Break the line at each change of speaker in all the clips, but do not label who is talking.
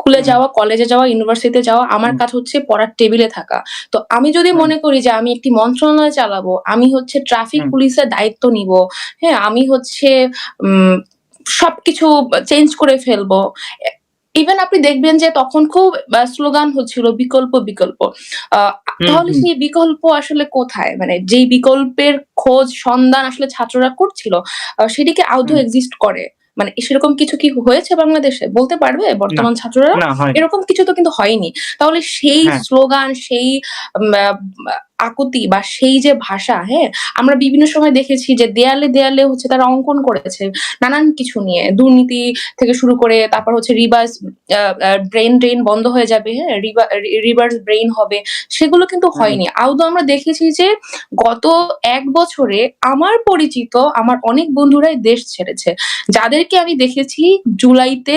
স্কুলে
হুম,
যাওয়া, কলেজে যাওয়া, ইউনিভার্সিটিতে যাওয়া, আমার
হুম,
কাজ হচ্ছে পড়ার টেবিলে থাকা। তো আমি যদি
হুম,
মনে করি যে আমি একটি মন্ত্রণালয় চালাবো, আমি হচ্ছে ট্রাফিক
হুম,
পুলিশের দায়িত্ব নিবো, হ্যাঁ? আমি হচ্ছে উম সবকিছু চেঞ্জ করে ফেলবো। এ ইভেন আপনি দেখবেন যে তখন খুব স্লোগান হচ্ছিল বিকল্প, বিকল্প। আ
হুম,
তাহলে
হুম,
সেই বিকল্প আসলে কোথায়? মানে যেই বিকল্পের খোঁজ সন্ধান আসলে ছাত্ররা করছিল, সেটি কি আদৌ
হুম,
এক্সিস্ট করে? মানে সেরকম কিছু কি হয়েছে বাংলাদেশে? বলতে পারবে
না,
বর্তমান ছাত্ররা?
না হয়নি।
এরকম কিছু তো কিন্তু হয়নি। তাহলে সেই
হ্যাঁ,
স্লোগান, সেই আ আকুতি বা সেই যে ভাষা, হ্যাঁ? আমরা বিভিন্ন সময় দেখেছি যে দেয়ালে, দেয়ালে হচ্ছে তারা অঙ্কন করেছে নানান কিছু নিয়ে। দুর্নীতি থেকে শুরু করে তারপর হচ্ছে রিভার্স আ আ ব্রেইন ড্রেইন বন্ধ হয়ে যাবে, হ্যাঁ? রিভার্স ব্রেইন হবে। সেগুলো কিন্তু
হুম,
হয়নি। আদৌ আমরা দেখেছি যে গত ১ বছরে আমার পরিচিত আমার অনেক বন্ধুরাই দেশ ছেড়েছে। যাদেরকে আমি দেখেছি জুলাইতে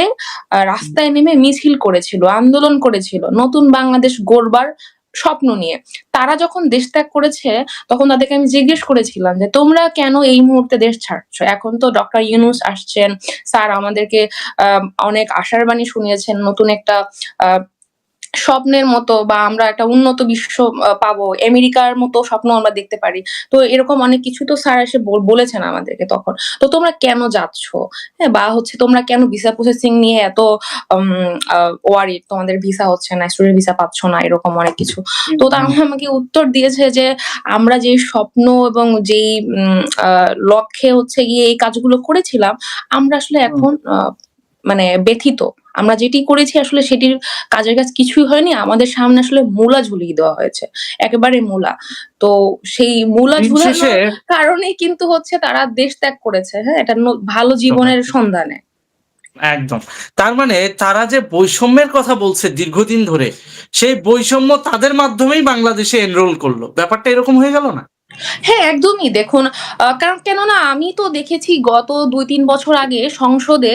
হুম,
রাস্তায় নেমে মিছিল করেছিল, আন্দোলন করেছিল। নতুন বাংলাদেশ গড়বার স্বপ্ন নিয়ে। তারা যখন দেশ ত্যাগ করেছে, তখন তাদেরকে আমি জিজ্ঞেস করেছিলাম যে, "তোমরা কেন এই মুহূর্তে দেশ ছাড়ছ? এখন তো ডক্টর ইউনূস আসছেন। স্যার আমাদেরকে আ অনেক আশার বাণী শুনিয়েছেন। নতুন একটা আ স্বপ্নের মতো বা আমরা একটা উন্নত বিশ্ব পাবো। আমেরিকার মতো স্বপ্ন আমরা দেখতে পারি। তো এরকম অনেক কিছু তো স্যার এসে বলেছেন আমাদেরকে তখন। তো তোমরা কেন যাচ্ছ? হ্যাঁ? বা হচ্ছে তোমরা কেন ভিসা প্রসেসিং নিয়ে এত উম আ ওয়ারিড তোমাদের ভিসা হচ্ছে না, স্টুডেন্ট ভিসা পাচ্ছ না, এরকম অনেক কিছু।
হুম,
তো তারা
হুম,
আমাকে উত্তর দিয়েছে যে, আমরা যেই স্বপ্ন এবং যেই আ লক্ষ্যে হচ্ছে গিয়ে এই কাজগুলো করেছিলাম, আমরা আসলে
হুম,
এখন মানে ব্যথিত। আমরা যেটি করেছি আসলে সেটির কাজের কাজ কিছুই হয়নি। আমাদের সামনে আসলে মূলা ঝুলিয়ে দেওয়া হয়েছে। একেবারে মূলা। তো সেই মূলা
দিন শেষে
ঝুলানোর কারণেই কিন্তু হচ্ছে তারা দেশ ত্যাগ করেছে, হ্যাঁ? একটা ভালো
একদম,
জীবনের
একদম,
সন্ধানে।
একদম। তার মানে তারা যে বৈষম্যের কথা বলছে দীর্ঘদিন ধরে, সেই বৈষম্য তাদের মাধ্যমেই বাংলাদেশে এনরোল করল। ব্যাপারটা এরকম হয়ে গেল না?
হ্যাঁ, একদমই। দেখুন কারণ কেননা আমি তো দেখেছি গত ২-৩ বছর আগে সংসদে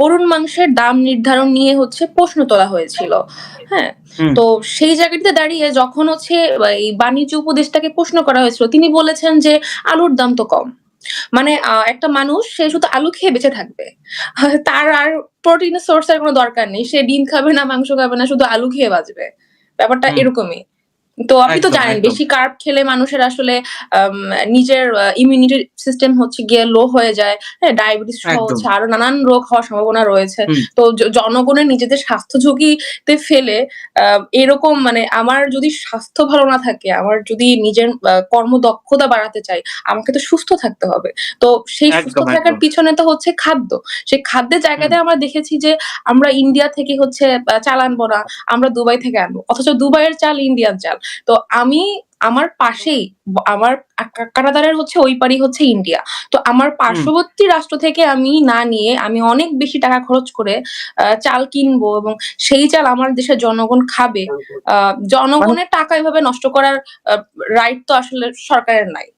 গরুর মাংসের দাম নির্ধারণ নিয়ে হচ্ছে প্রশ্ন তোলা হয়েছিল। হ্যাঁ?
হুম,
তো সেই জায়গাটিতে দাঁড়িয়ে যখন হচ্ছে এই বাণিজ্য উপদেষ্টাকে প্রশ্ন করা হয়েছিল, তিনি বলেছেন যে, "আলুর দাম তো কম।" মানে একটা মানুষ সে শুধু আলু খেয়ে বেঁচে থাকবে। তার আর প্রোটিনের সোর্স এর কোন দরকার নেই। সে ডিম খাবে না, মাংস খাবে না, শুধু আলু খেয়ে বাঁচবে। ব্যাপারটা
হুম,
এরকমই। তো আপনি তো
একদম,
জানেন
একদম,
বেশি কার্ব খেলে মানুষের আসলে আম নিজের ইমিউনিটি সিস্টেম হচ্ছে গিয়ে লো হয়ে যায়। হ্যাঁ? ডায়াবেটিস সহ
একদম।
হচ্ছে আরো নানান রোগ হওয়ার সম্ভাবনা রয়েছে।
হুম,
তো জনগণের নিজেদের স্বাস্থ্য ঝুঁকিতে ফেলে আ এরকম মানে আমার যদি স্বাস্থ্য ভালো না থাকে, আমার যদি নিজের কর্মদক্ষতা বাড়াতে চাই, আমাকে তো সুস্থ থাকতে হবে। তো সেই সুস্থ
একদম,
থাকার
একদম।
পিছনে তো হচ্ছে খাদ্য। সেই খাদ্যের
হুম,
জায়গাতে আমরা দেখেছি যে আমরা ইন্ডিয়া থেকে হচ্ছে চাল আনবো না। আমরা দুবাই থেকে আনবো। অথচ দুবাইয়ের চাল ইন্ডিয়ান চাল। তো আমি আমার পাশেই আমার কানাডার হচ্ছে ওই পাড়ি হচ্ছে ইন্ডিয়া। তো আমার
হুম,
পার্শ্ববর্তী রাষ্ট্র থেকে আমি না নিয়ে আমি অনেক বেশি টাকা খরচ করে চাল কিনবো এবং সেই চাল আমার দেশের জনগণ খাবে। আ
মানে
জনগণের টাকা এভাবে নষ্ট করার আ রাইট তো আসলে সরকারের নাই।